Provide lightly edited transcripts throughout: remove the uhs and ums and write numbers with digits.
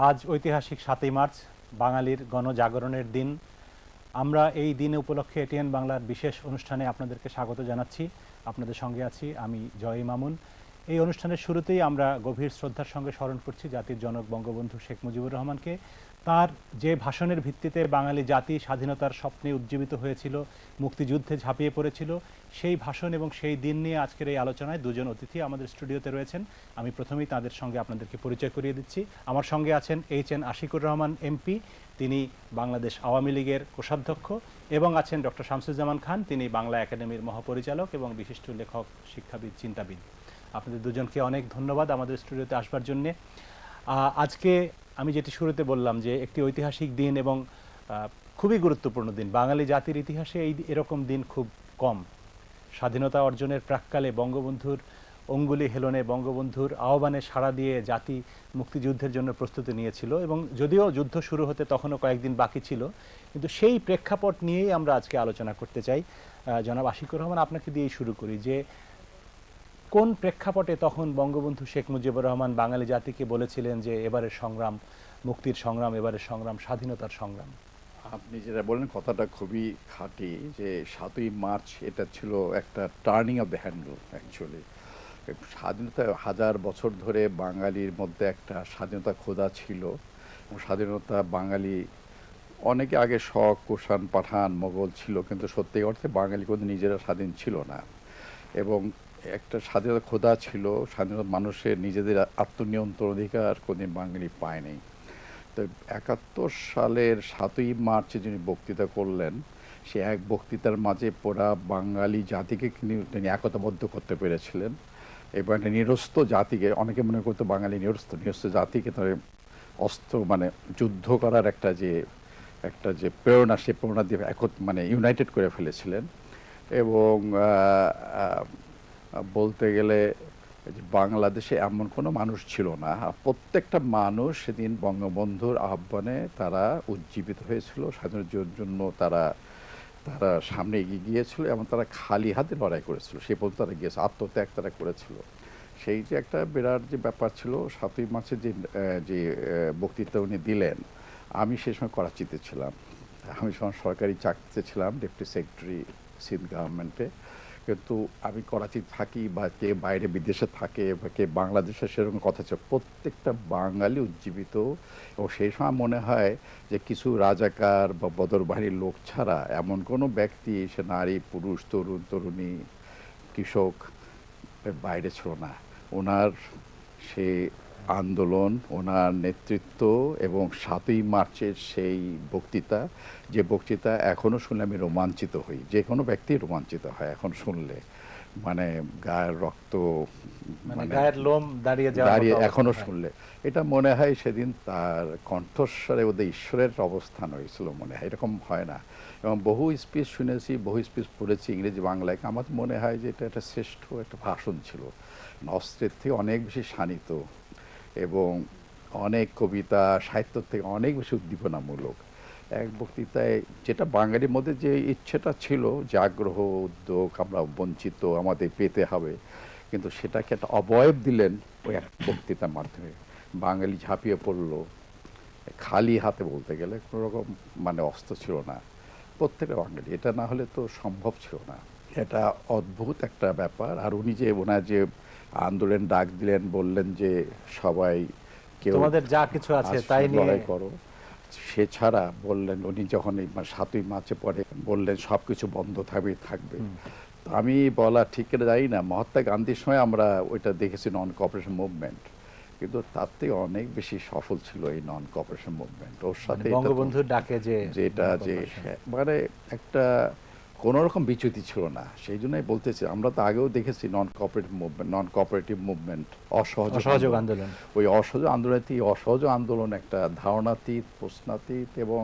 আজ ঐতিহাসিক ৭ই মার্চ, বাঙালির গণজাগরণের দিন। আমরা এই দিন উপলক্ষে এটিএন বাংলার বিশেষ অনুষ্ঠানে আপনাদেরকে স্বাগত জানাচ্ছি। আপনাদের সঙ্গে আছি আমি জয় মামুন। এই অনুষ্ঠানের শুরুতেই আমরা গভীর শ্রদ্ধার সঙ্গে স্মরণ করছি জাতির জনক বঙ্গবন্ধু শেখ মুজিবুর রহমানকে। তার যে ভাষণের ভিত্তিতে বাঙালি জাতি স্বাধীনতার স্বপ্নে উজ্জীবিত হয়েছিল, মুক্তিযুদ্ধে ঝাঁপিয়ে পড়েছিল, সেই ভাষণ এবং সেই দিন নিয়ে আজকের এই আলোচনায় দুজন অতিথি আমাদের স্টুডিওতে রয়েছেন। আমি প্রথমেই তাদের সঙ্গে আপনাদেরকে পরিচয় করিয়ে দিচ্ছি। আমার সঙ্গে আছেন এইচ.এন. আশিকুর রহমান এমপি, তিনি বাংলাদেশ আওয়ামী লীগের কোষাধ্যক্ষ, এবং আছেন ডক্টর শামসুজ্জামান খান, তিনি বাংলা একাডেমির মহাপরিচালক এবং বিশিষ্ট লেখক, শিক্ষাবিদ, চিন্তাবিদ। আপনাদের দুজনকে অনেক ধন্যবাদ আমাদের স্টুডিওতে আসবার জন্যে। আজকে আমি যেটি শুরুতে বললাম যে একটি ঐতিহাসিক দিন এবং খুবই গুরুত্বপূর্ণ দিন। বাঙালি জাতির ইতিহাসে এরকম দিন খুব কম। স্বাধীনতা অর্জনের প্রাক্কালে বঙ্গবন্ধুর অঙ্গুলি হেলনে, বঙ্গবন্ধুর আহ্বানে সাড়া দিয়ে জাতি মুক্তিযুদ্ধের জন্য প্রস্তুতি নিয়েছিল, এবং যদিও যুদ্ধ শুরু হতে তখনও কয়েকদিন বাকি ছিল, কিন্তু সেই প্রেক্ষাপট নিয়েই আমরা আজকে আলোচনা করতে চাই। জনাব আশিকুর রহমান, আপনাকে দিয়েই শুরু করি যে কোন প্রেক্ষাপটে তখন বঙ্গবন্ধু শেখ মুজিবুর রহমান বাঙালি জাতিকে বলেছিলেন যে এবারের সংগ্রাম মুক্তির সংগ্রাম, এবারের সংগ্রাম স্বাধীনতার সংগ্রাম? আপনি যেটা বললেন কথাটা খুবই খাঁটি, যে ৭ই মার্চ এটা ছিল একটা turning of the handle. Actually স্বাধীনতা হাজার বছর ধরে বাঙালির মধ্যে একটা স্বাধীনতা খোদা ছিল, এবং স্বাধীনতা বাঙালি অনেকে আগে শক, কুষাণ, পাঠান, মোগল ছিল, কিন্তু সত্যি অর্থে বাঙালি কোনো নিজেরা স্বাধীন ছিল না। এবং একটা স্বাধীনতা খোদা ছিল, স্বাধীনতা মানুষের নিজেদের আত্মনিয়ন্ত্রণ অধিকার কোনোদিন বাঙালি পায়নি। তো ৭১ সালের ৭ই মার্চে যিনি বক্তৃতা করলেন, সে এক বক্তৃতার মাঝে পুরা বাঙালি জাতিকে তিনি একতাবদ্ধ করতে পেরেছিলেন, এবং একটা নিরস্ত জাতিকে, অনেকে মনে করতো বাঙালি নিরস্ত জাতিকে তার অস্ত্র মানে যুদ্ধ করার একটা যে প্রেরণা, সে প্রেরণা দিয়ে ইউনাইটেড করে ফেলেছিলেন। এবং বলতে গেলে বাংলাদেশে এমন কোনো মানুষ ছিল না, প্রত্যেকটা মানুষ সেদিন বঙ্গবন্ধুর আহ্বানে তারা উজ্জীবিত হয়েছিল, স্বাধীনতার জন্য তারা সামনে এগিয়ে গিয়েছিল, এবং তারা খালি হাতে লড়াই করেছিল। সে পর্যন্ত তারা গিয়েছে, আত্মত্যাগ তারা করেছিল। সেই যে একটা বিরাট যে ব্যাপার ছিল, ৭ই মার্চের যে বক্তৃতা উনি দিলেন, আমি সেই সময় করাচিতে ছিলাম। আমি সরকারি চাকরিতে ছিলাম, ডেপুটি সেক্রেটারি সিন্ধ গভর্নমেন্টে। কিন্তু আমি করাচি থাকি, বা কে বাইরে বিদেশে থাকে, বা কে বাংলাদেশে, সেরকম কথা ছিল। প্রত্যেকটা বাঙালি উজ্জীবিত। এবং সেই সময় মনে হয় যে কিছু রাজাকার বা বদর বাহিনীর লোক ছাড়া এমন কোনো ব্যক্তি, সে নারী, পুরুষ, তরুণ, তরুণী, কৃষক, বাইরে ছিল না। ওনার সে আন্দোলন, ওনার নেতৃত্ব, এবং ৭ই মার্চের সেই বক্তৃতা, যে বক্তৃতা এখনও শুনলে আমি রোমাঞ্চিত হই। যে কোনো ব্যক্তি রোমাঞ্চিত হয় এখন শুনলে, মানে গায়ের রক্ত, মানে গায়ের লোম দাঁড়িয়ে এখনো শুনলে এটা মনে হয় সেদিন তার কণ্ঠস্বরে ওদের ঈশ্বরের অবস্থান হয়েছিল, মনে হয়। এরকম হয় না। এবং বহু স্পিচ শুনেছি, বহু স্পিচ পড়েছি ইংরেজি বাংলায়। আমার মনে হয় যে এটা একটা শ্রেষ্ঠ একটা ভাষণ ছিল, অস্ত্রের থেকে অনেক বেশি শানিত, এবং অনেক কবিতা সাহিত্য থেকে অনেক বেশি উদ্দীপনামূলক। এক বক্তৃতায় যেটা বাঙালির মধ্যে যে ইচ্ছেটা ছিল, যে আগ্রহ, উদ্যোগ, আমরা বঞ্চিত, আমাদের পেতে হবে, কিন্তু সেটাকে একটা অবয়ব দিলেন ওই এক বক্তৃতার মাধ্যমে। বাঙালি ঝাঁপিয়ে পড়ল খালি হাতে, বলতে গেলে কোনো রকম অস্ত্র ছিল না, প্রত্যেকটা বাঙালি। এটা না হলে তো সম্ভব ছিল না। এটা অদ্ভুত একটা ব্যাপার। আর উনি যে ওনার যে আন্দোলন ডাক দিলেন, বললেন যে সবাই কেউ তোমাদের যা কিছু আছে তাই নিয়ে লড়াই করো। সে ছাড়া বললেন, উনি যখন ৭ই মার্চে পরে বললেন সব কিছু বন্ধ থাকবে। তো আমি বলা ঠিক করে যাই না, মহাত্মা গান্ধীর সময় আমরা ওইটা দেখেছি, নন কোঅপারেশন মুভমেন্ট, কিন্তু তার থেকে অনেক বেশি সফল ছিল এই নন কোঅপারেশন মুভমেন্ট। ওর সাথে বঙ্গবন্ধুর ডাকে যেটা যে একটা কোনো রকম বিচ্যুতি ছিল না। সেই জন্যই বলতেছি, আমরা তো আগেও দেখেছি নন কোঅপারেটিভ মুভমেন্ট, অসহযোগ আন্দোলন। ওই অসহযোগ আন্দোলন একটা ধারণাতীত, প্রশ্নাতীত, এবং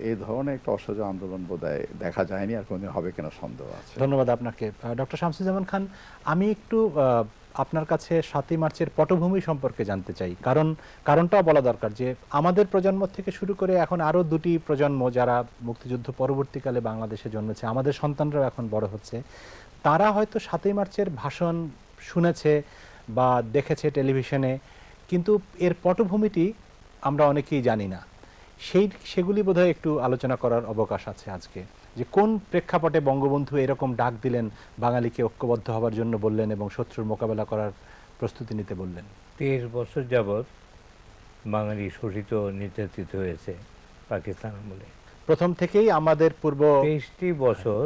এই ধরনের একটা অসহযোগ আন্দোলন বোধহয় দেখা যায়নি, আর কোনদিন হবে কিনা সন্দেহ আছে। ধন্যবাদ আপনাকে। ডক্টর শামসুজ্জামান খান, আমি একটু আপনার কাছে ৭ই মার্চের পটভূমি সম্পর্কে জানতে চাই। কারণটাও বলা দরকার যে আমাদের প্রজন্ম থেকে শুরু করে এখন আরও দুটি প্রজন্ম যারা মুক্তিযুদ্ধ পরবর্তীকালে বাংলাদেশে জন্মেছে, আমাদের সন্তানরাও এখন বড় হচ্ছে, তারা হয়তো ৭ই মার্চের ভাষণ শুনেছে বা দেখেছে টেলিভিশনে, কিন্তু এর পটভূমিটি আমরা অনেকেই জানি না। সেগুলি বোধহয় একটু আলোচনা করার অবকাশ আছে আজকে, যে কোন প্রেক্ষাপটে বঙ্গবন্ধু এরকম ডাক দিলেন, বাঙালিকে ঐক্যবদ্ধ হবার জন্য বললেন এবং শত্রুর মোকাবেলা করার প্রস্তুতি নিতে বললেন। 23 বছর যাবৎ বাঙালি শোষিত নির্যাতিত হয়েছে পাকিস্তান আমলে। প্রথম থেকেই আমাদের পূর্ব 23টি বছর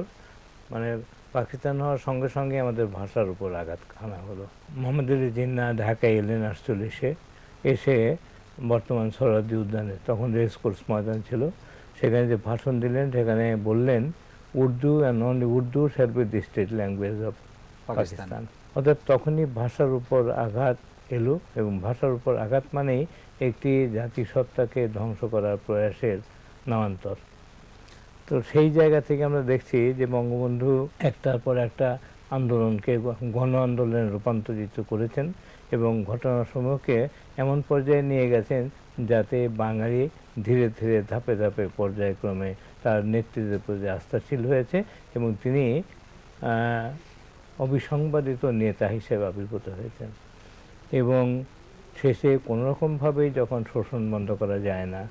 মানে পাকিস্তান হওয়ার সঙ্গে সঙ্গে আমাদের ভাষার উপর আঘাত হানা হলো। মোহাম্মদ আলী জিন্নাহ ঢাকায় এলেন 48-এ, এসে বর্তমান সোহরাওয়ার্দী উদ্যানে, তখন রেসকোর্স ময়দান ছিল, সেখানে যে ভাষণ দিলেন সেখানে বললেন Urdu and only Urdu shall be the state language of Pakistan. অর্থাৎ তখনই ভাষার উপর আঘাত এলো, এবং ভাষার উপর আঘাত মানেই একটি জাতিসত্তাকে ধ্বংস করার প্রয়াসের নামান্তর। তো সেই জায়গা থেকে আমরা দেখছি যে বঙ্গবন্ধু একটার পর একটা আন্দোলনকে গণ আন্দোলনে রূপান্তরিত করেছেন এবং ঘটনাসমূহকে এমন পর্যায়ে নিয়ে গেছেন যাতে বাঙালি ধীরে ধীরে ধাপে ধাপে পর্যায়ক্রমে তার নেতৃত্বের প্রতি আস্থাশীল হয়েছে এবং তিনি অবিসংবাদিত নেতা হিসেবে আবির্ভূত হয়েছেন। এবং শেষে কোনোরকমভাবেই যখন শোষণ বন্ধ করা যায় না,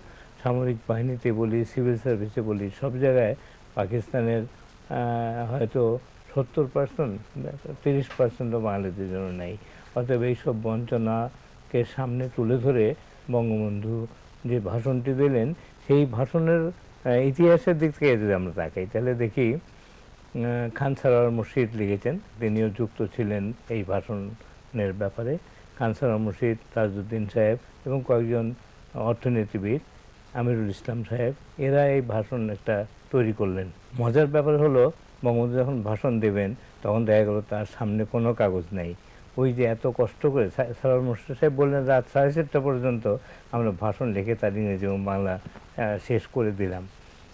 সামরিক বাহিনীতে বলি, সিভিল সার্ভিসে বলি, সব জায়গায় পাকিস্তানের হয়তো 70%, 30%ও বাঙালিদের জন্য নেই। অতএব এইসব বঞ্চনাকে সামনে তুলে ধরে বঙ্গবন্ধু যে ভাষণটি দিলেন, সেই ভাষণের ইতিহাসের দিক থেকে যদি আমরা তাকাই তাহলে দেখি খান সারোয়ার মুর্শিদ লিখেছেন, তিনিও যুক্ত ছিলেন এই ভাষণের ব্যাপারে। খান সারোয়ার মুর্শিদ, তাজউদ্দিন সাহেব এবং কয়েকজন অর্থনীতিবিদ, আমিরুল ইসলাম সাহেব, এরা এই ভাষণ একটা তৈরি করলেন। মজার ব্যাপার হলো বঙ্গবন্ধু যখন ভাষণ দেবেন তখন দেখা গেল তার সামনে কোনো কাগজ নেই। ওই যে এত কষ্ট করে সারোয়ার মুর্শিদ সাহেব বললেন রাত 7:30 পর্যন্ত আমরা ভাষণ লিখে তার ইংরেজি এবং বাংলা শেষ করে দিলাম।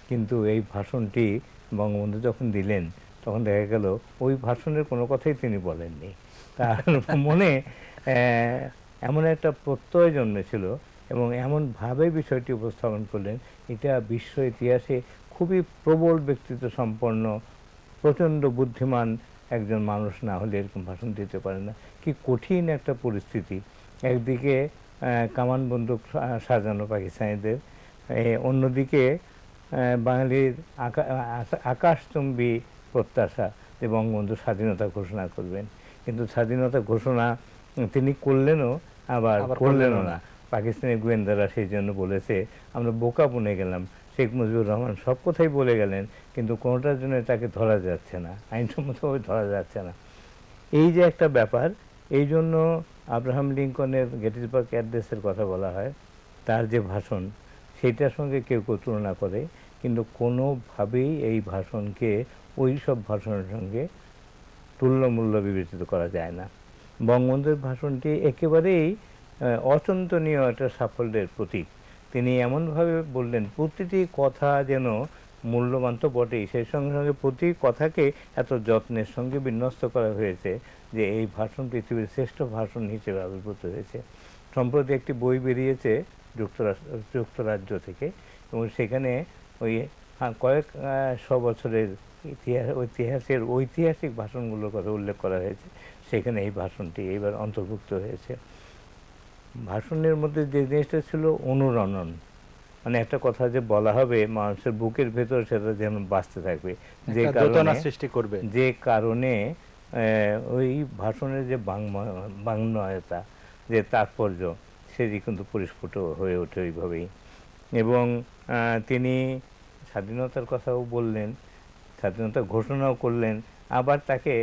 কিন্তু এই ভাষণটি বঙ্গবন্ধু যখন দিলেন তখন দেখা গেল ওই ভাষণের কোনো কথাই তিনি বলেননি। তার মনে এমন একটা প্রত্যয় জন্মেছিল এবং এমনভাবে বিষয়টি উপস্থাপন করলেন, এটা বিশ্ব ইতিহাসে খুবই প্রবল ব্যক্তিত্ব সম্পন্ন, প্রচণ্ড বুদ্ধিমান একজন মানুষ না হলে এরকম ভাষণ দিতে পারে না। কি কঠিন একটা পরিস্থিতি, একদিকে কামান বন্দুক সাজানো পাকিস্তানিদের, অন্যদিকে বাঙালির আকাশচুম্বী প্রত্যাশা যে বঙ্গবন্ধু স্বাধীনতা ঘোষণা করবেন, কিন্তু স্বাধীনতা ঘোষণা তিনি করলেনও আবার করলেনও না। পাকিস্তানি গোয়েন্দারা সেই জন্য বলেছে আমরা বোকা বনে গেলাম, শেখ মুজিবুর রহমান সব কথাই বলে গেলেন কিন্তু কোনোটার জন্য তাকে ধরা যাচ্ছে না, আইনসম্মতভাবে ধরা যাচ্ছে না। এই যে একটা ব্যাপার, এই জন্য আব্রাহাম লিঙ্কনের গেটিসবার্গ অ্যাড্রেসের কথা বলা হয়, তার যে ভাষণ সেইটার সঙ্গে কেউ কেউ তুলনা করে, কিন্তু কোনোভাবেই এই ভাষণকে ওই সব ভাষণের সঙ্গে তুল্যমূল্য বিবেচিত করা যায় না। বঙ্গবন্ধুর ভাষণটি একেবারেই অচিন্তনীয় একটা সাফল্যের প্রতীক। তিনি এমনভাবে বললেন, প্রতিটি কথা যেন মূল্যবান তো বটেই, সেই সঙ্গে সঙ্গে প্রতি কথাকে এত যত্নের সঙ্গে বিন্যস্ত করা হয়েছে যে এই ভাষণ পৃথিবীর শ্রেষ্ঠ ভাষণ হিসেবে আবির্ভূত হয়েছে। সম্প্রতি একটি বই বেরিয়েছে যুক্তরাজ্য থেকে, এবং সেখানে ওই কয়েক বছরের ইতিহাসের ঐতিহাসিক ভাষণগুলোর কথা উল্লেখ করা হয়েছে, সেখানে এই ভাষণটি এইবার অন্তর্ভুক্ত হয়েছে। ভাষণের মধ্যে যে জিনিসটা ছিল অনুরণন, মানে একটা কথা যে বলা হবে মানুষের বুকের ভেতর সেটা যেন বাঁচতে থাকবে, যে কারণে সৃষ্টি করবে, যে কারণে ওই ভাষণের যে বাংময়তা, যে তাৎপর্য, সেটি কিন্তু পরিস্ফুট হয়ে ওঠে ওইভাবেই। এবং তিনি স্বাধীনতার কথাও বললেন, স্বাধীনতা ঘোষণাও করলেন, আবার তাকে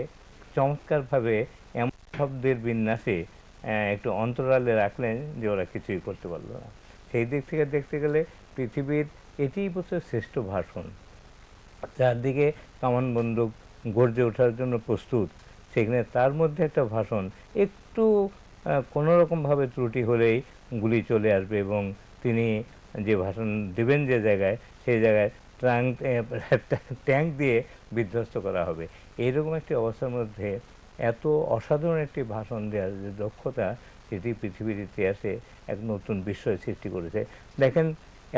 চমৎকারভাবে এমন শব্দের বিন্যাসে একটু অন্তরালে রাখলেন যে ওরা কিছুই করতে পারল না। সেই দিক থেকে দেখতে গেলে পৃথিবীর এটিই বোধহয় শ্রেষ্ঠ ভাষণ, যার দিকে কামান বন্দুক গর্জে ওঠার জন্য প্রস্তুত, সেখানে তার মধ্যে একটা ভাষণ একটু কোনোরকমভাবে ত্রুটি হলেই গুলি চলে আসবে এবং তিনি যে ভাষণ দেবেন যে জায়গায়, সেই জায়গায় ট্যাঙ্ক দিয়ে বিধ্বস্ত করা হবে। এইরকম একটি অবস্থার মধ্যে এত অসাধারণ একটি ভাষণ দেওয়ার যে দক্ষতা, সেটি পৃথিবীর ইতিহাসে এক নতুন বিস্ময় সৃষ্টি করেছে। দেখেন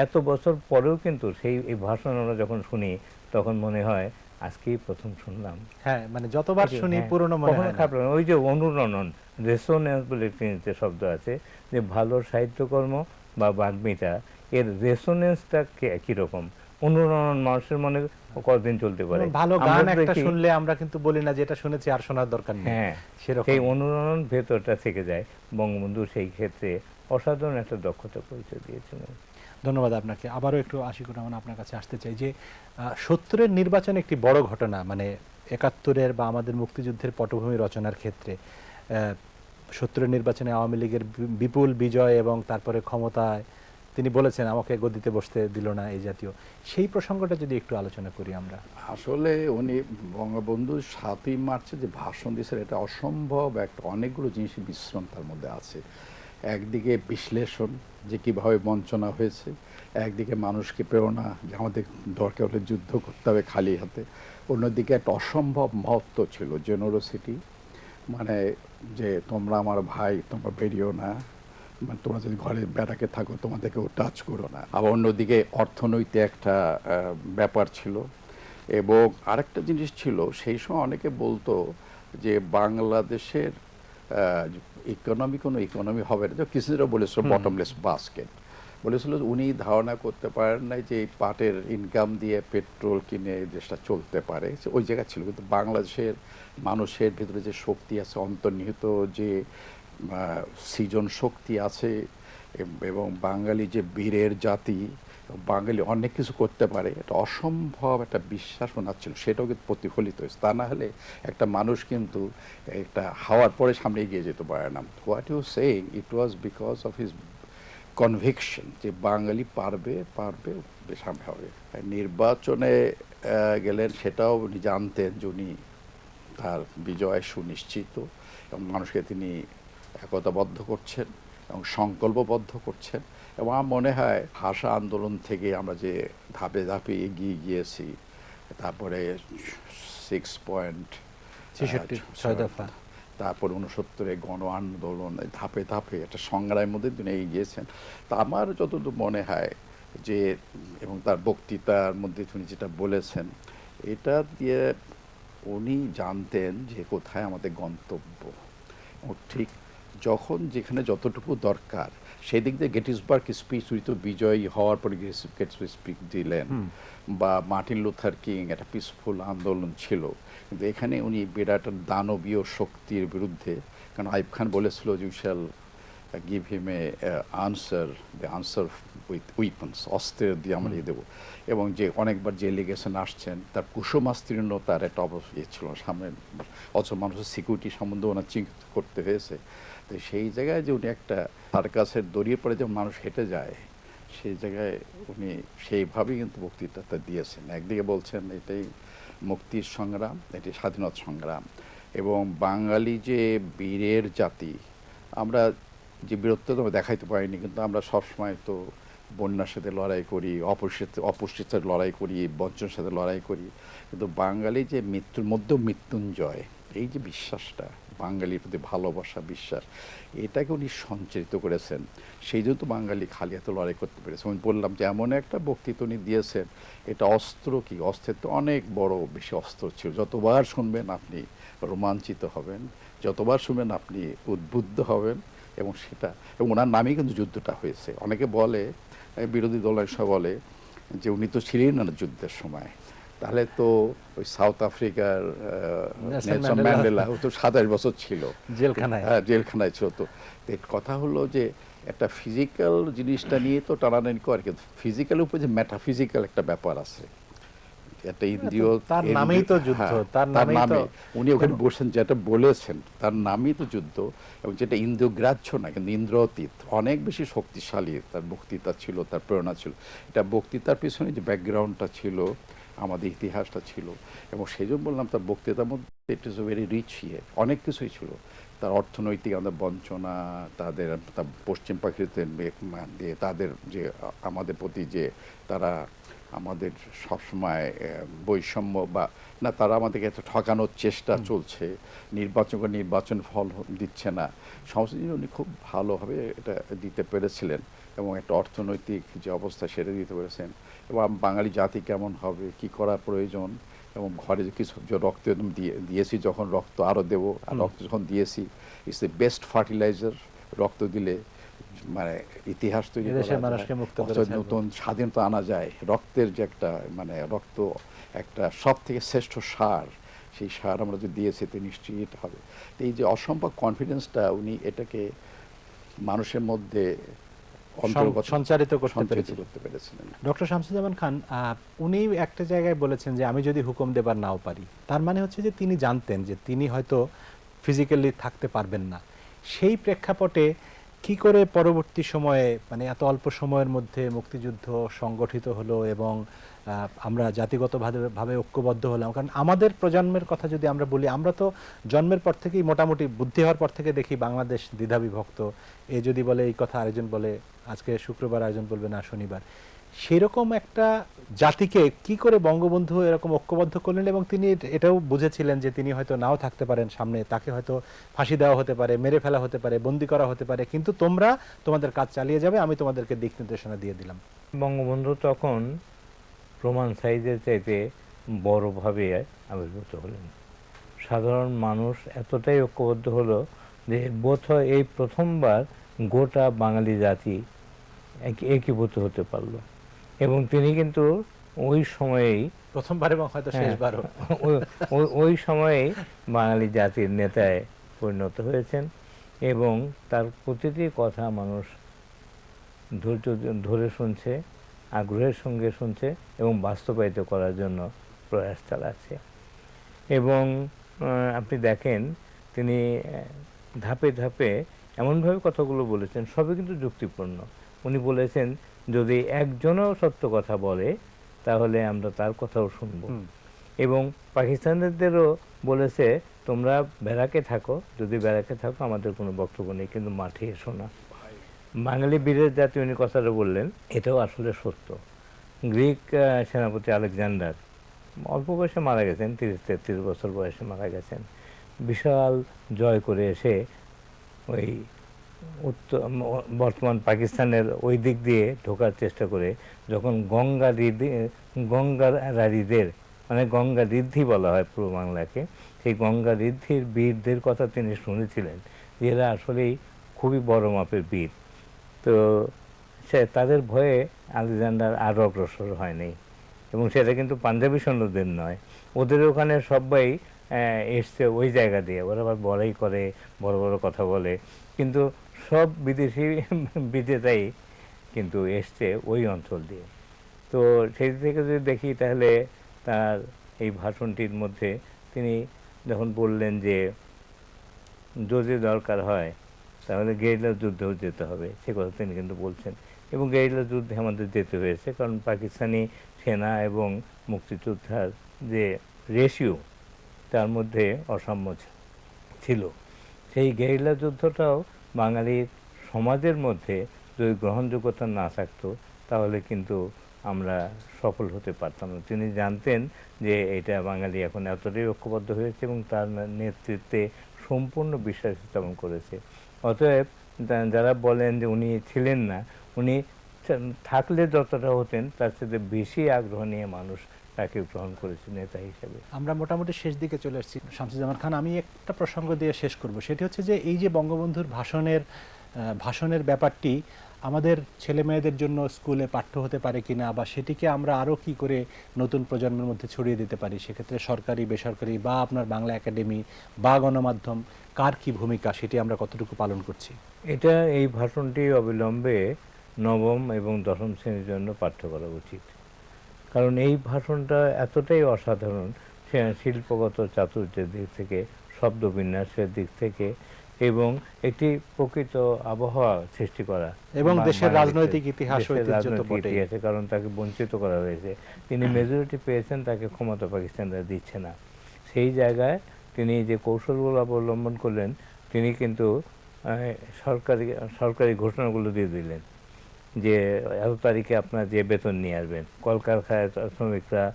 এত বছর পরেও কিন্তু এই ভাষণ আমরা যখন শুনি তখন মনে হয় আজকেই প্রথম শুনলাম। হ্যাঁ, মানে যতবার শুনি পুরনো মনে হয় না। ওই যে অনুরণন, রেসোনেন্স বলে একটি শব্দ আছে, যে ভালো সাহিত্যকর্ম বা বাগ্মিতা এর রেসোনেন্সটা কীরকম, অনুরণন মানুষের মনে কতদিন চলতে পারে। ভালো গান একটা শুনলে আমরা কিন্তু বলি না যে এটা শুনেছি আর শোনার দরকার নেই, হ্যাঁ, সেরকম সেই অনুরণন ভেতরটা থেকে যায়। বঙ্গবন্ধু সেই ক্ষেত্রে অসাধারণ একটা দক্ষতা পরিচয় দিয়েছিলেন। ধন্যবাদ আপনাকে। আবারও একটু আশিকুর রহমান আপনার কাছে আসতে চাই যে ৭০-এর নির্বাচন একটি বড় ঘটনা, মানে ৭১-এর বা আমাদের মুক্তিযুদ্ধের পটভূমি রচনার ক্ষেত্রে ৭০-এর নির্বাচনে আওয়ামী লীগের বিপুল বিজয় এবং তারপরে ক্ষমতায় তিনি বলেছেন আমাকে গদিতে বসতে দিল না, এই জাতীয় সেই প্রসঙ্গটা যদি একটু আলোচনা করি আমরা। আসলে উনি বঙ্গবন্ধু ৭ই মার্চে যে ভাষণ দিয়েছেন এটা অসম্ভব একটা, অনেকগুলো জিনিসের মিশ্রণ তার মধ্যে আছে। একদিকে বিশ্লেষণ যে কীভাবে বঞ্চনা হয়েছে, একদিকে মানুষকে প্রেরণা যে আমাদের দরকার হলে যুদ্ধ করতে হবে খালি হাতে, অন্যদিকে একটা অসম্ভব মহত্ব ছিল, জেনারোসিটি, মানে যে তোমরা আমার ভাই, তোমরা বেরিয়েও না, মানে তোমরা যদি ঘরে ব্যারাকে থাকো তোমাদেরকেও টাচ করো না। আবার অন্যদিকে অর্থনৈতিক একটা ব্যাপার ছিল। এবং আরেকটা জিনিস ছিল, সেই সময় অনেকে বলতো যে বাংলাদেশের কোনো ইকোনমি হবে না, কিসিঞ্জারও বলেছিল বটমলেস বাস্কেট, বলেছিল উনি ধারণা করতে পারেন না যে এই পাটের ইনকাম দিয়ে পেট্রোল কিনে দেশটা চলতে পারে, ওই জায়গা ছিল। কিন্তু বাংলাদেশের মানুষের ভিতরে যে শক্তি আছে, অন্তর্নিহিত যে সৃজন শক্তি আছে, এবং বাঙালি যে বীরের জাতি, বাঙালি অনেক কিছু করতে পারে, এটা অসম্ভব একটা বিশ্বাস ওনার ছিল, সেটাও কিন্তু প্রতিফলিত হয়েছে। তা না হলে একটা মানুষ কিন্তু একটা হাওয়ার পরে সামনে এগিয়ে যেতে পারে না। What you saying, it was because of his conviction যে বাঙালি পারবে সামনে হবে। নির্বাচনে গেলেন, সেটাও উনি জানতেন যে উনি তার বিজয় সুনিশ্চিত, এবং মানুষকে তিনি একতাবদ্ধ করছেন এবং সংকল্পবদ্ধ করছেন। এবং আমার মনে হয় ভাষা আন্দোলন থেকে আমরা যে ধাপে ধাপে এগিয়ে গিয়েছি, তারপরে 6 দফা, তারপর 69-এ গণ আন্দোলন, ধাপে ধাপে একটা সংগ্রামের মধ্যে তিনি এগিয়ে গিয়েছেন। তা আমার যতদূর মনে হয় যে, এবং তার বক্তৃতার মধ্যে তিনি যেটা বলেছেন, এটা দিয়ে উনি জানতেন যে কোথায় আমাদের গন্তব্য, ও ঠিক যখন যেখানে যতটুকু দরকার সেই দিক দিয়ে গেটিসবার্গ স্পিচ, উনি তো বিজয়ী হওয়ার পরে গেটিসবার্গ স্পিচ দিলেন, বা মার্টিন লুথার কিং, একটা পিসফুল আন্দোলন ছিল। কিন্তু এখানে উনি বিরাট দানবীয় শক্তির বিরুদ্ধে, কারণ আইব খান বলেছিল যে we shall give him A answer, the answer with weapons, অস্ত্রের দিয়ে আমরা দেবো। এবং যে অনেকবার যে এলিগেশন আসছেন, তার কুসুমাস্তীর্ণ তার একটা অবস্থা ছিল সামনে, অথচ মানুষের সিকিউরিটি সম্বন্ধে ওনার চিন্তা করতে হয়েছে। তো সেই জায়গায় যে উনি একটা সার্কাসের দড়িয়ে পড়ে যেমন মানুষ হেঁটে যায়, সেই জায়গায় উনি সেইভাবেই কিন্তু বক্তৃতাটা দিয়েছেন। একদিকে বলছেন এটাই মুক্তির সংগ্রাম, এটি স্বাধীনতা সংগ্রাম, এবং বাঙালি যে বীরের জাতি, আমরা যে বীরত্ব তো দেখাইতে পারিনি, কিন্তু আমরা সবসময় তো বন্যার সাথে লড়াই করি, অপুষ্টির সাথে লড়াই করি, বঞ্চনার সাথে লড়াই করি, কিন্তু বাঙালি যে মৃত্যুর মধ্যেও মৃত্যুঞ্জয়, এই যে বিশ্বাসটা, বাঙালির প্রতি ভালোবাসা, বিশ্বাস, এটাকে উনি সঞ্চারিত করেছেন। সেই জন্য তো বাঙালি খালি হাতে লড়াই করতে পেরেছে। আমি বললাম যে এমন একটা বক্তৃতা উনি দিয়েছেন, এটা অস্ত্র কি, অস্ত্রের তো অনেক বড় বেশি অস্ত্র ছিল। যতবার শুনবেন আপনি রোমাঞ্চিত হবেন, যতবার শুনবেন আপনি উদ্বুদ্ধ হবেন, এবং সেটা, এবং ওনার নামেই কিন্তু যুদ্ধটা হয়েছে। অনেকে বলে, বিরোধী দলের সব বলে যে উনি তো ছিলেন না যুদ্ধের সময়, তাহলে তো ওই সাউথ আফ্রিকার নেলসন ম্যান্ডেলা ও তো 27 বছর ছিল জেলখানায়, হ্যাঁ জেলখানায় ছিল। তো কথা হলো যে একটা ফিজিক্যাল জিনিসটা নিয়ে তো টানাটানি করে, কিন্তু ফিজিক্যাল উপরে যে মেটাফিজিক্যাল একটা ব্যাপার আছে, একটা ইন্দ্রিয়, তার নামেই তো যুদ্ধ, তার নামে উনি ওখানে বসেন, যেটা বলেছেন তার নামই তো যুদ্ধ, এবং যেটা ইন্দ্রিয় গ্রাহ্য না কিন্তু ইন্দ্রিয়তীত, অনেক বেশি শক্তিশালী তার বক্তৃতা ছিল, তার প্রেরণা ছিল। এটা বক্তৃতার পিছনে যে ব্যাকগ্রাউন্ডটা ছিল, আমাদের ইতিহাসটা ছিল, এবং সেই জন্য বললাম তার বক্তৃতার মধ্যে ইট ইজ ভেরি রিচ ইয়ে, অনেক কিছুই ছিল। তার অর্থনৈতিক আমাদের বঞ্চনা, তাদের পশ্চিম পাখিতে দিয়ে তাদের যে আমাদের প্রতি যে তারা আমাদের সবসময় বৈষম্য বা না, তারা আমাদেরকে একটা ঠকানোর চেষ্টা চলছে, নির্বাচন ফল দিচ্ছে না, সমস্ত জিনিস উনি খুব ভালোভাবে এটা দিতে পেরেছিলেন, এবং একটা অর্থনৈতিক যে অবস্থা সেটা দিতে পেরেছেন, এবং বাঙালি জাতি কেমন হবে, কি করা প্রয়োজন, এবং ঘরে যে কিছু রক্ত দিয়েছি, যখন রক্ত আরও দেবো, আর রক্ত যখন দিয়েছি, ইটস দ্য বেস্ট ফার্টিলাইজার, রক্ত দিলে মানে ইতিহাস তৈরি করা এদেশের যায়, মানুষকে মুক্ত অথচ করেছে। নতুন স্বাধীনতা আনা যায়, রক্তের যে একটা মানে রক্ত একটা সব থেকে শ্রেষ্ঠ সার, সেই সার আমরা যদি দিয়েছি তো নিশ্চিত হবে। তো এই যে অসম্ভব কনফিডেন্সটা উনি এটাকে মানুষের মধ্যে অন্তর্গত সঞ্চারিত করতে সঞ্চারিত পেরেছিলেন। করতে পেরেছিলেন। ডক্টর শামসুজ্জামান খান, উনি একটা জায়গায় বলেছেন যে আমি যদি হুকুম দেবার নাও পারি, তার মানে হচ্ছে যে তিনি জানতেন যে তিনি হয়তো ফিজিক্যালি থাকতে পারবেন না। সেই প্রেক্ষাপটে কি করে পরবর্তী সময়ে মানে এত অল্প সময়ের মধ্যে মুক্তিযুদ্ধ সংগঠিত হলো এবং আমরা জাতিগতভাবে ঐক্যবদ্ধ হলাম? কারণ আমাদের প্রজন্মের কথা যদি আমরা বলি, আমরা তো জন্মের পর থেকেই মোটামুটি বুদ্ধি হওয়ার পর থেকে দেখি বাংলাদেশ দ্বিধাবিভক্ত। এ যদি বলে এই কথা, আরেকজন বলে আজকে শুক্রবার, আরেকজন বলবে না শনিবার। সেরকম একটা জাতিকে কি করে বঙ্গবন্ধু এরকম ঐক্যবদ্ধ করলেন? এবং তিনি এটাও বুঝেছিলেন যে তিনি হয়তো নাও থাকতে পারেন সামনে, তাকে হয়তো ফাঁসি দেওয়া হতে পারে, মেরে ফেলা হতে পারে, বন্দি করা হতে পারে, কিন্তু তোমরা তোমাদের কাজ চালিয়ে যাবে, আমি তোমাদেরকে দিক নির্দেশনা দিয়ে দিলাম। বঙ্গবন্ধু তখন প্রমাণ সাইজের চাইতে বড়ভাবে আবির্ভূত হলেন। সাধারণ মানুষ এতটাই ঐক্যবদ্ধ হলো যে বোধহয় এই প্রথমবার গোটা বাঙালি জাতি একীভূত হতে পারল। এবং তিনি কিন্তু ওই সময়েই প্রথমবার এবং হয়তো শেষবারও ওই সময়েই বাঙালি জাতির নেতায় পরিণত হয়েছেন এবং তার প্রতিটি কথা মানুষ ধৈর্য ধরে শুনছে, আগ্রহের সঙ্গে শুনছে এবং বাস্তবায়িত করার জন্য প্রয়াস চালাচ্ছে। এবং আপনি দেখেন তিনি ধাপে ধাপে এমনভাবে কথাগুলো বলেছেন, সবই কিন্তু যুক্তিপূর্ণ। উনি বলেছেন যদি একজনও সত্য কথা বলে তাহলে আমরা তার কথাও শুনব। এবং পাকিস্তানিদেরও বলেছে তোমরা ব্যারাকে থাকো, যদি ব্যারাকে থাকো আমাদের কোনো বক্তব্য নেই, কিন্তু মাঠে এসো না। বাঙালি বীরের জাতি উনি কথাটা বললেন, এটাও আসলে সত্য। গ্রিক সেনাপতি আলেকজান্ডার অল্প বয়সে মারা গেছেন, 30-33 বছর বয়সে মারা গেছেন। বিশাল জয় করে এসে ওই বর্তমান পাকিস্তানের ওই দিক দিয়ে ঢোকার চেষ্টা করে যখন গঙ্গারারীদের মানে গঙ্গা ঋদ্ধি বলা হয় পূর্ব বাংলাকে, সেই গঙ্গা ঋদ্ধির বীরদের কথা তিনি শুনেছিলেন যে এরা আসলেই খুবই বড় মাপের বীর। তো তাদের ভয়ে আলেকজান্ডার আরও অগ্রসর হয়নি। এবং সেটা কিন্তু পাঞ্জাবি সৈন্যদের নয়, ওদের ওখানে সবাই এসছে ওই জায়গা দিয়ে। ওরা আবার বড়াই করে, বড় বড় কথা বলে, কিন্তু সব বিদেশি বিজেতাই কিন্তু এসছে ওই অঞ্চল দিয়ে। তো সেই থেকে যদি দেখি তাহলে তার এই ভাষণটির মধ্যে তিনি যখন বললেন যে যদি দরকার হয় তাহলে গেরিলা যুদ্ধেও যেতে হবে, সে কথা তিনি কিন্তু বলছেন। এবং গেরিলা যুদ্ধে আমাদের যেতে হয়েছে, কারণ পাকিস্তানি সেনা এবং মুক্তিযোদ্ধার যে রেশিও তার মধ্যে অসাম্য ছিল। সেই গেরিলা যুদ্ধটাও বাঙালির সমাজের মধ্যে যদি গ্রহণযোগ্যতা না থাকতো তাহলে কিন্তু আমরা সফল হতে পারতাম না। তিনি জানতেন যে এটা বাঙালি এখন এতটাই ঐক্যবদ্ধ হয়েছে এবং তার নেতৃত্বে সম্পূর্ণ বিশ্বাস স্থাপন করেছে। অতএব যারা বলেন যে উনি ছিলেন না, উনি থাকলে যতটা হতেন তার সাথে বেশি আগ্রহ নিয়ে মানুষ তাকে গ্রহণ করেছে নেতা হিসেবে। আমরা মোটামুটি শেষ দিকে চলে আসছি শামসুজ্জামান খান, আমি একটা প্রসঙ্গ দিয়ে শেষ করব। সেটি হচ্ছে যে এই যে বঙ্গবন্ধুর ভাষণের ব্যাপারটি আমাদের ছেলে মেয়েদের জন্য স্কুলে পাঠ্য হতে পারে কিনা, বা সেটিকে আমরা আরও কি করে নতুন প্রজন্মের মধ্যে ছড়িয়ে দিতে পারি, সেক্ষেত্রে সরকারি বেসরকারি বা আপনার বাংলা একাডেমি বা গণমাধ্যম কার কি ভূমিকা, সেটি আমরা কতটুকু পালন করছি? এটা এই ভাষণটি অবিলম্বে নবম এবং দশম শ্রেণীর জন্য পাঠ্য করা উচিত। কারণ এই ভাষণটা এতটাই অসাধারণ, শিল্পগত চাতুর্যের দিক থেকে, শব্দবিন্যাসের দিক থেকে, এবং একটি প্রকৃত আবহাওয়া সৃষ্টি করা এবং দেশের রাজনৈতিক ইতিহাস, কারণ তাকে বঞ্চিত করা হয়েছে। তিনি মেজরিটি পেয়েছেন, তাকে ক্ষমতা পাকিস্তানরা দিচ্ছে না। সেই জায়গায় তিনি যে কৌশলগুলো অবলম্বন করলেন, তিনি কিন্তু সরকারি ঘোষণাগুলো দিয়ে দিলেন যে এত তারিখে আপনার যে বেতন নিয়ে আসবেন, কলকারখানায় শ্রমিকরা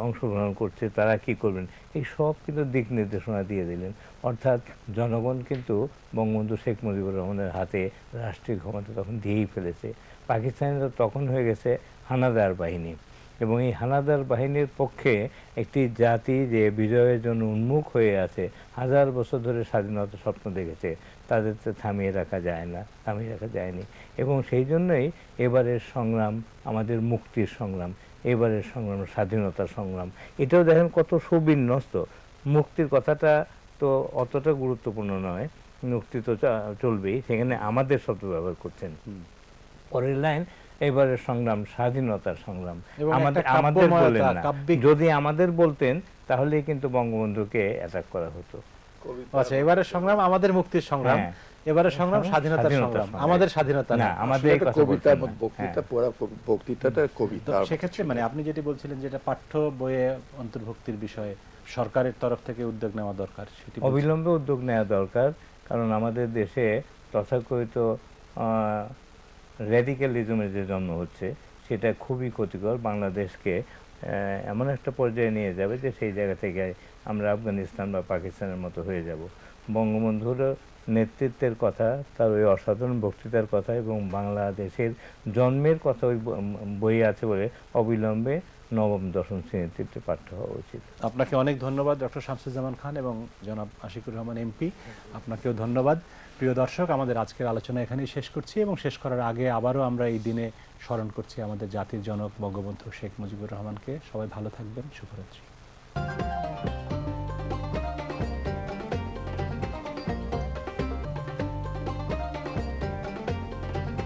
অংশগ্রহণ করছে তারা কি করবেন, এই সব কিন্তু দিক নির্দেশনা দিয়ে দিলেন। অর্থাৎ জনগণ কিন্তু বঙ্গবন্ধু শেখ মুজিবুর রহমানের হাতে রাষ্ট্রীয় ক্ষমতা তখন দিয়েই ফেলেছে। পাকিস্তানিরা তখন হয়ে গেছে হানাদার বাহিনী। এবং এই হানাদার বাহিনীর পক্ষে একটি জাতি যে বিজয়ের জন্য উন্মুখ হয়ে আছে, হাজার বছর ধরে স্বাধীনতা স্বপ্ন দেখেছে, তাদেরকে থামিয়ে রাখা যায় না, থামিয়ে রাখা যায়নি। এবং সেই জন্যই এবারের সংগ্রাম আমাদের মুক্তির সংগ্রাম, এবারের সংগ্রাম স্বাধীনতার সংগ্রাম। এটাও দেখেন কত সুবিন্যস্ত। মুক্তির কথাটা তো অতটা গুরুত্বপূর্ণ নয়, মুক্তি তো চলবেই, সেখানে আমাদের শব্দ ব্যবহার করছেন। পরের লাইন, এবারের সংগ্রাম স্বাধীনতার সংগ্রাম। এবং আমাদের একটা আমাদের কাব্যময়তা, বলেন না, কাব্যিক। যদি আমাদের বলতেন তাহলেই কিন্তু বঙ্গবন্ধুকে অ্যাটাক করা হতো। আচ্ছা, এবারের সংগ্রাম আমাদের মুক্তির সংগ্রাম, হ্যাঁ। এবারের সংগ্রাম স্বাধীনতার সংগ্রাম, আমাদের স্বাধীনতা না, না। আমাদের আসলে এই এটা কথা কবিতা, বলতেন না। বক্তৃতা পড়া, বক্তৃতাটা তো কবিতা। সেক্ষেত্রে মানে আপনি যেটি বলছিলেন যেটা পাঠ্য বইয়ে অন্তর্ভুক্তির বিষয়ে সরকারের তরফ থেকে উদ্যোগ নেওয়া দরকার, সেটি বলছেন। অবিলম্বে উদ্যোগ নেওয়া দরকার, কারণ আমাদের দেশে তথাকথিত র্যাডিক্যালিজমের যে জন্ম হচ্ছে সেটা খুবই ক্ষতিকর। বাংলাদেশকে এমন একটা পর্যায়ে নিয়ে যাবে যে সেই জায়গা থেকে আমরা আফগানিস্তান বা পাকিস্তানের মতো হয়ে যাব। বঙ্গবন্ধুর নেতৃত্বের কথা, তার ওই অসাধারণ বক্তৃতার কথা এবং বাংলাদেশের জন্মের কথা ওই বই আছে বলে অবিলম্বে নবম দশম শ্রেণীতে পাঠ্য হওয়া উচিত। আপনাকে অনেক ধন্যবাদ ডক্টর শামসুজ্জামান খান এবং জনাব আশিকুর রহমান এমপি, আপনাকেও ধন্যবাদ। প্রিয় দর্শক, আমাদের আজকের আলোচনা এখানেই শেষ করছি এবং শেষ করার আগে আবারও আমরা এই দিনে স্মরণ করছি আমাদের জাতির জনক বঙ্গবন্ধু শেখ মুজিবুর রহমানকে। সবাই ভালো থাকবেন, শুভরাত্রি।